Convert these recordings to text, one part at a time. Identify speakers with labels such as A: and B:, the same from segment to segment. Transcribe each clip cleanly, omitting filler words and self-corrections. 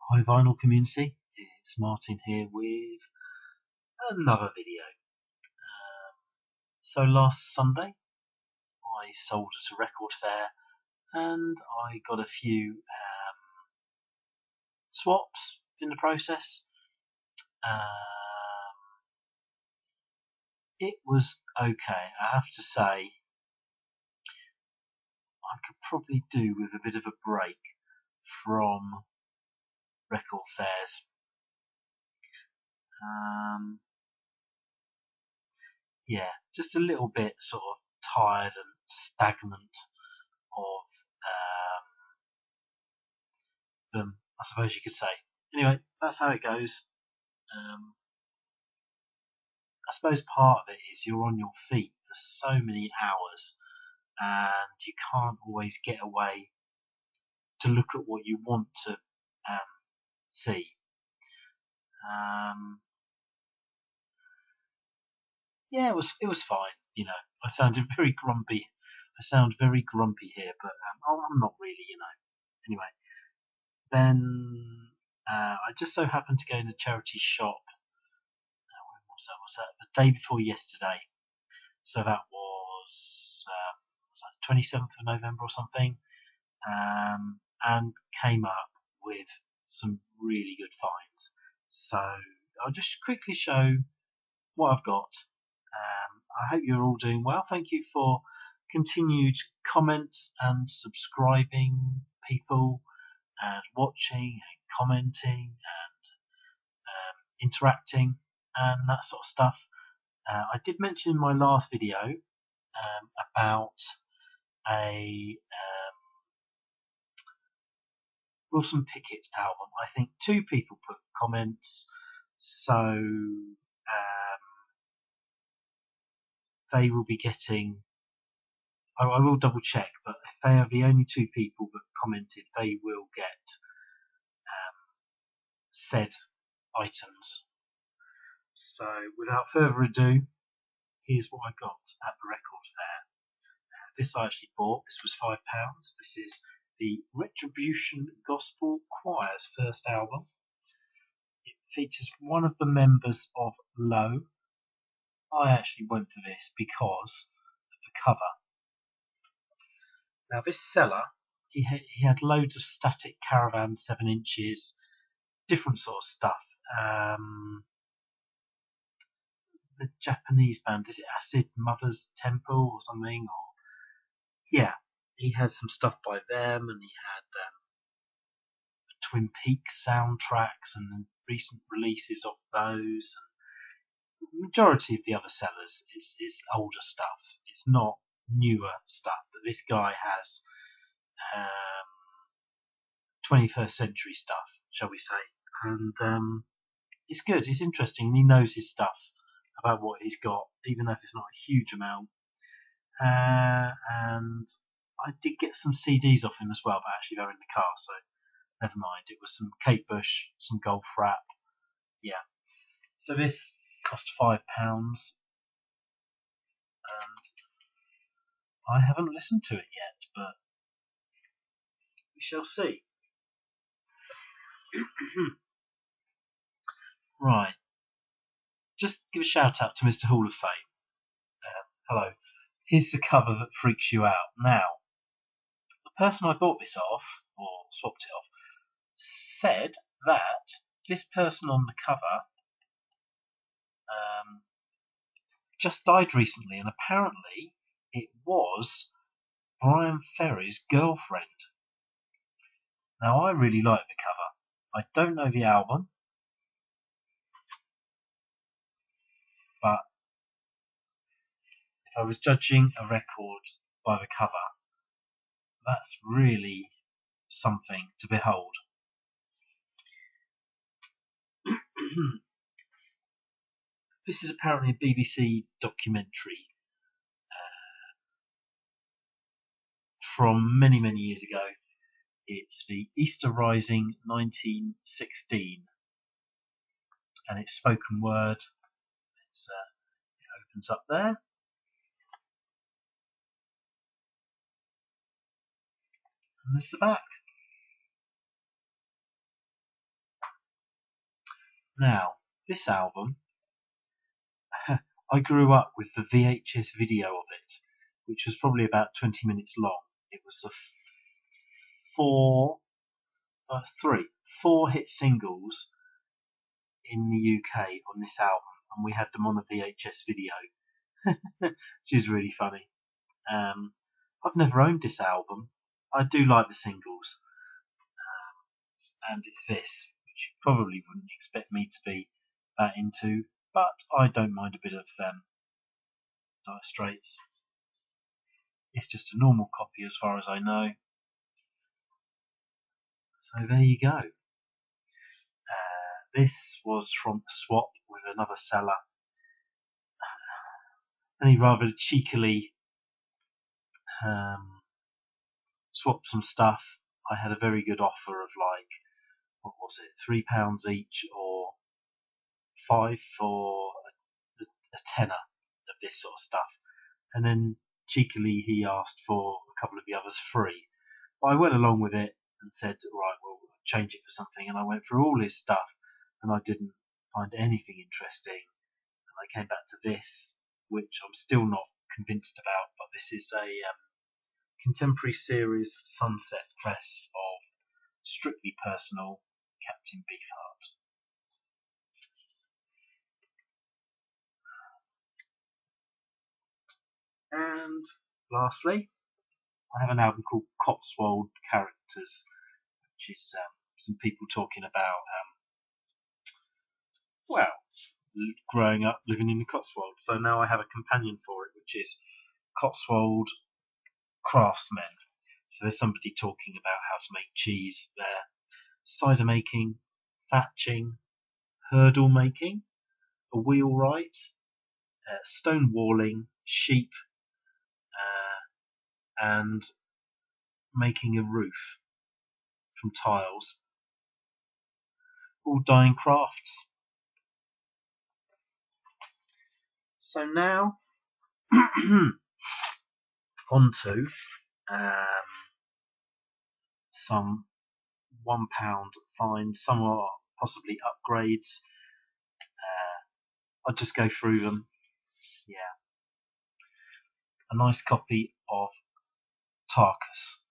A: Hi vinyl community, it's Martin here with another video. So last Sunday I sold at a record fair and I got a few swaps in the process. It was okay. I have to say I could probably do with a bit of a break from record fairs. Yeah, just a little bit sort of tired and stagnant of them, I suppose you could say. Anyway, that's how it goes. I suppose part of it is you're on your feet for so many hours and you can't always get away to look at what you want to see. Yeah, it was fine. You know, I sounded very grumpy. I sound very grumpy here, but I'm not really. Anyway, then I just so happened to go in the charity shop. When was that? The day before yesterday. So that was 27th of November or something, and came up with some really good finds. So I'll just quickly show what I've got. I hope you're all doing well. Thank you for continued comments and subscribing people and watching and commenting and interacting and that sort of stuff. I did mention in my last video about a Wilson Pickett album. I think 2 people put comments, so they will be getting. I will double check, but if they are the only 2 people that commented, they will get said items. So without further ado, here's what I got at the record fair. This I actually bought. This was £5. This is the Retribution Gospel Choir's first album. It features one of the members of Low. I actually went for this because of the cover. Now this seller, he had loads of Static Caravan 7 inches, different sort of stuff. The Japanese band, is it Acid Mother's Temple or something? Or yeah, he had some stuff by them, and he had Twin Peaks soundtracks and recent releases of those. And the majority of the other sellers is older stuff. It's not newer stuff, but this guy has 21st century stuff, shall we say. And it's good, it's interesting, and he knows his stuff about what he's got, even if it's not a huge amount. And I did get some CDs off him as well, but actually they're in the car, so never mind. It was some Kate Bush, some Golf Rap. Yeah. So this cost £5, and I haven't listened to it yet, but we shall see. Right. Just give a shout out to Mr. Hall of Fame. Hello. Here's the cover that freaks you out. Now, the person I bought this off, or swapped it off, said that this person on the cover just died recently, and apparently it was Brian Ferry's girlfriend. Now, I really like the cover. I don't know the album, but if I was judging a record by the cover, that's really something to behold. This is apparently a BBC documentary from many, many years ago. It's the Easter Rising 1916, and it's spoken word. It opens up there. And there's the back. Now, this album, I grew up with the VHS video of it, which was probably about 20 minutes long. It was four hit singles in the UK on this album, and we had them on a VHS video, which is really funny. I've never owned this album. I do like the singles, and it's this, which you probably wouldn't expect me to be that into, but I don't mind a bit of Dire Straits. It's just a normal copy as far as I know. So there you go. This was from a swap with another seller, and he rather cheekily swapped some stuff. I had a very good offer of like, what was it, £3 each or 5 for a tenner of this sort of stuff. And then cheekily he asked for a couple of the others free. But I went along with it and said, right, well, I'll change it for something. And I went through all his stuff and I didn't find anything interesting. And I came back to this, which I'm still not convinced about, but this is a contemporary series Sunset press of Strictly Personal Captain Beefheart. And lastly, I have an album called Cotswold Characters, which is some people talking about, growing up living in the Cotswolds. So now I have a companion for it, which is Cotswold Craftsmen. So there's somebody talking about how to make cheese there, cider making, thatching, hurdle making, a wheelwright, stone walling, sheep, and making a roof from tiles. All dying crafts. So now on to some £1 finds. Some are possibly upgrades. I'll just go through them. Yeah. A nice copy of Tarkus.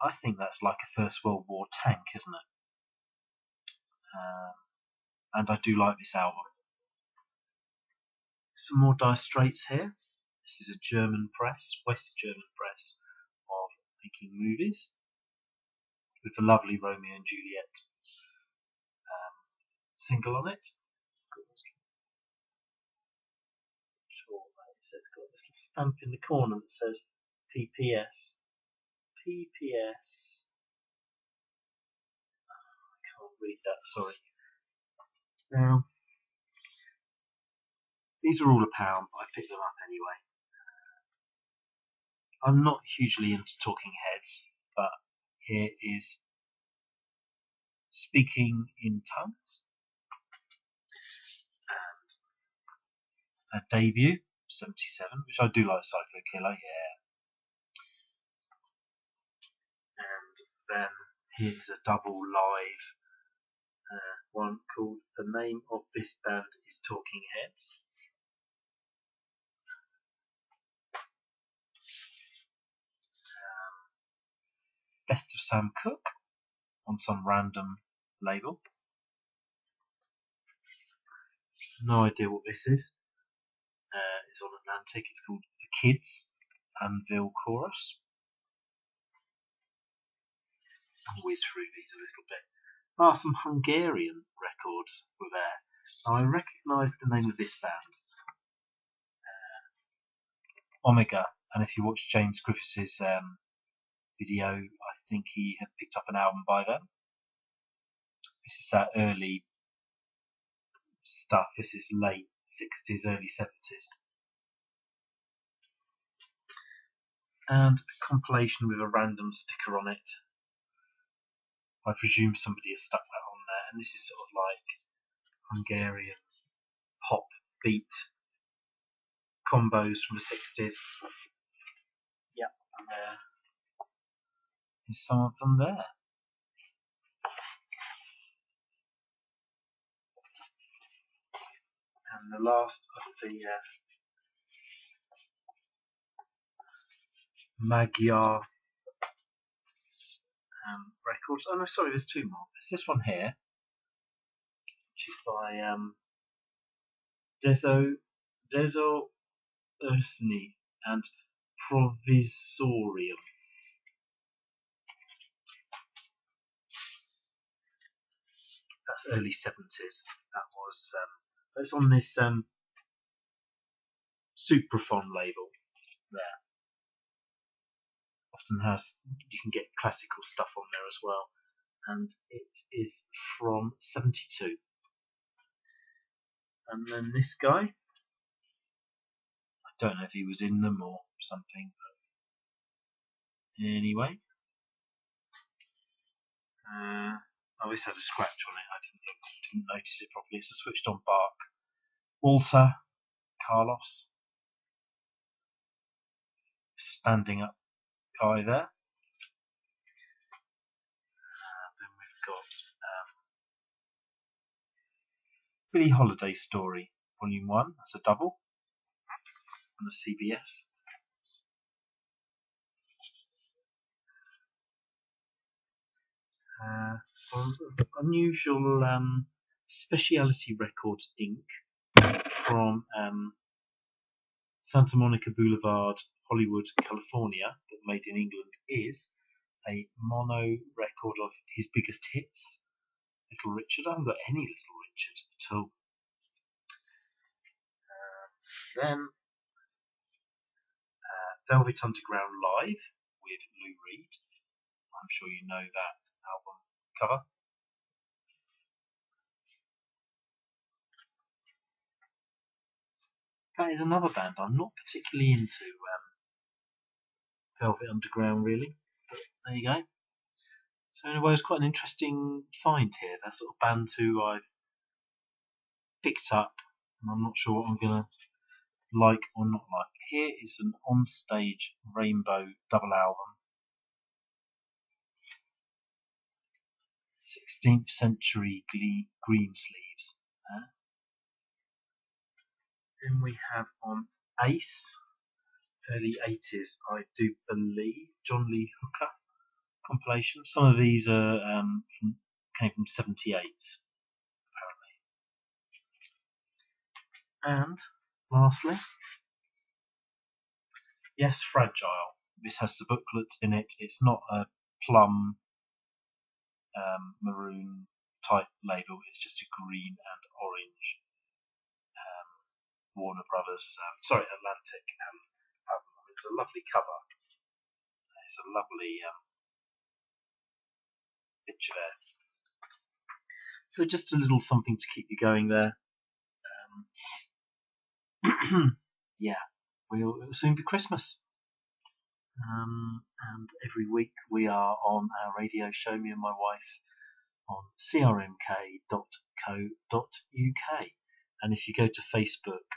A: I think that's like a First World War tank, isn't it? And I do like this album. Some more Dire Straits here. This is a German press, West German press, of making movies, with the lovely Romeo and Juliet single on it. It's got a little stamp in the corner that says PPS. PPS. I can't read that, sorry. Now, these are all £1. I picked them up anyway. I'm not hugely into Talking Heads, but here is Speaking in Tongues. And a debut, 77, which I do like, Psycho Killer, yeah. And then here's a double live one called The Name of This Band is Talking Heads. Best of Sam Cooke on some random label. No idea what this is. It's on Atlantic. It's called The Kids Anvil Chorus. I'll whiz through these a little bit. Some Hungarian records were there. Now I recognised the name of this band, Omega, and if you watch James Griffiths' video, I think he had picked up an album by them. This is that early stuff. This is late 60s, early 70s. And a compilation with a random sticker on it. I presume somebody has stuck that on there, and this is sort of like Hungarian pop beat combos from the 60s. Yep, and there's some of them there. And the last of the Magyar records. Oh no, sorry, there's two more. There's this one here, which is by Dezo Ursny and Provisorium. That's early 70s. That was it's on this Supraphon label there. Often has, you can get classical stuff on there as well, and it is from 72. And then this guy, I don't know if he was in them or something, but anyway. Oh, this had a scratch on it. I didn't notice it properly. It's a switched on bark. Walter Carlos, standing up guy there. Then we've got Billie Holiday Story, Volume 1. That's a double on the CBS. Unusual Specialty Records Inc. from Santa Monica Boulevard, Hollywood, California, but made in England, is a mono record of his biggest hits. Little Richard. I haven't got any Little Richard at all. Then Velvet Underground Live with Lou Reed. I'm sure you know that album cover. That is another band I'm not particularly into. Velvet Underground, really. But there you go. So anyway, it's quite an interesting find here. That sort of band who I've picked up, and I'm not sure what I'm gonna like or not like. Here is an on-stage Rainbow double album. 16th century green sleeves. Then we have on Ace, early 80s, I do believe, John Lee Hooker compilation. Some of these are came from 78s, apparently. And lastly, yes, Fragile. This has the booklet in it. It's not a plum maroon type label. It's just a green and orange Warner Brothers, Atlantic album. It's a lovely cover. It's a lovely picture there. So just a little something to keep you going there. Yeah, it'll soon be Christmas. And every week we are on our radio show, me and my wife, on crmk.co.uk. And if you go to Facebook,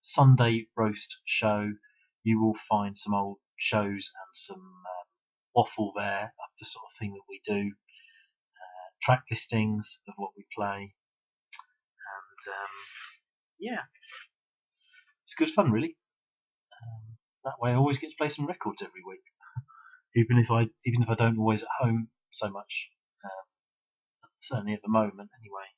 A: Sunday Roast Show, you will find some old shows and some waffle there of the sort of thing that we do, track listings of what we play, and yeah, it's good fun, really. That way I always get to play some records every week, even if I don't always at home so much, certainly at the moment anyway.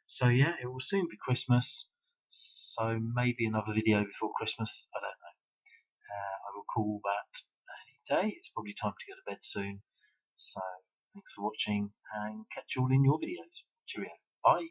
A: So yeah, it will soon be Christmas, so maybe another video before Christmas, I don't know. I will call that a day. It's probably time to go to bed soon. So thanks for watching, and catch you all in your videos. Cheerio. Bye.